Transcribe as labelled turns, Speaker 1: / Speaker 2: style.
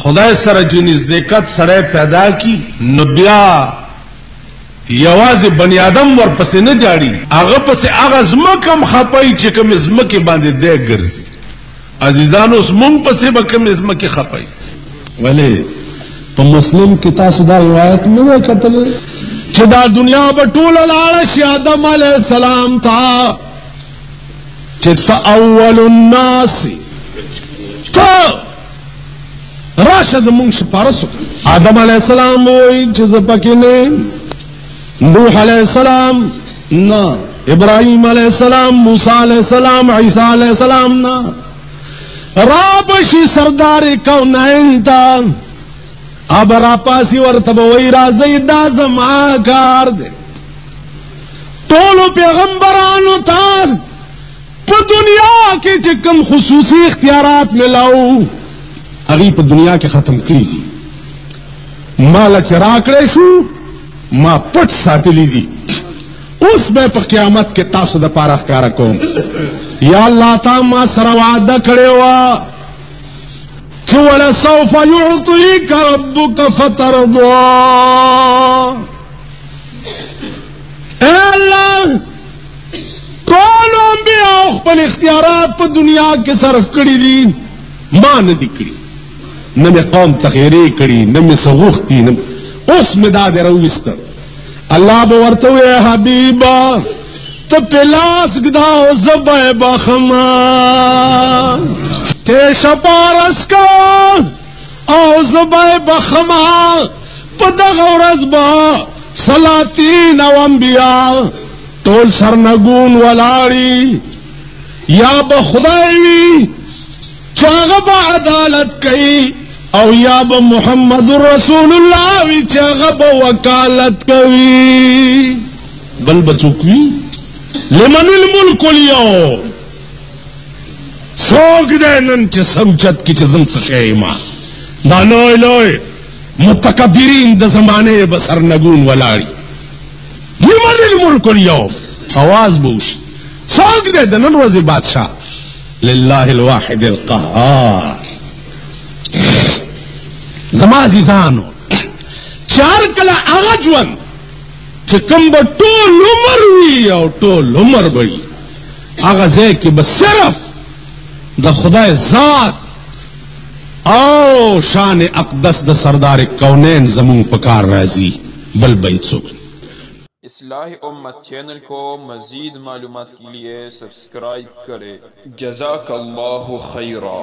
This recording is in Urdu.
Speaker 1: خدای سره چې نزدېکت سره پیدا کی نو بیا یوازې بنی آدم ورپسې نه جاړي، هغه پسې هغه ځمکه هم خپای چې کوم ځمکې باندې دی ګرځي. عزیزانو اوس مونږ پسې به کوم ځمکې خپای.
Speaker 2: ولې په مسلم کې تاسو دا روایت نه ده کتلې چې دا دنیا به ټوله لاړه شي آدم علیه السلام ته چې اول الناس ته راشه زمونږ سپارس وکړه. آدم علیه السلام وایي چې زه پکې نه، نوح علیہ السلام نہ، ابراہیم علیہ السلام، موسیٰ علیہ السلام، عیسیٰ علیہ السلام نہ، رابشی سردار کونین تا اب راپاسی ورطب وی رازی دا زماکار دے. طولو پیغمبرانو تا پا دنیا کی چکم خصوصی اختیارات ملاو اگی پا دنیا کے ختم کی دی. مالا چراکڑے شو ما پٹ ساتلی دی، اس میں پا قیامت کے تاسو دا پارا کارا کوم. یا اللہ تا ما سر وعدہ کھڑے ہوا کہ وَلَسَوْفَ يُعْطِيكَ رَبُّكَ فَتَرْضَى. اے اللہ کون انبیاء اخبر اختیارات پا دنیا کے صرف کری دی، ماں ندی کری، نمی قوم تخیری کری، نمی سغوختی، اس مداد رویستر. اللہ بورتوے حبیبا تو پلاس گداؤ زبے بخما تے شپارس کا او زبے بخما پدغ رزبا سلاطین و انبیاء ٹول سرنگون ولاڑی یا بخدایوی چاغب عدالت کئی او یا با محمد رسول اللہ وی چاغب وکالت کوي. بل بچوکوی لمن الملک اليوم سوک دے نن چه سوچت کی چه زمت شیما دا لوئے لوئے متکبرین دا زمانے بسر نگون والاری. لمن الملک اليوم آواز بوش سوک دے نن روزی بادشاہ للہ الواحد القہار. زما عزیزانو چار کلا آغا جوان کہ کم با ٹول عمر ہوئی او ٹول عمر بئی آغا زے کہ بس صرف دا خدا ذات او شان اقدس دا سردار کونین زمون پکار رازی بل بیت سکن.
Speaker 3: اصلاح امت چینل کو مزید معلومات کے لیے سبسکرائب کریں. جزاک اللہ خیرا.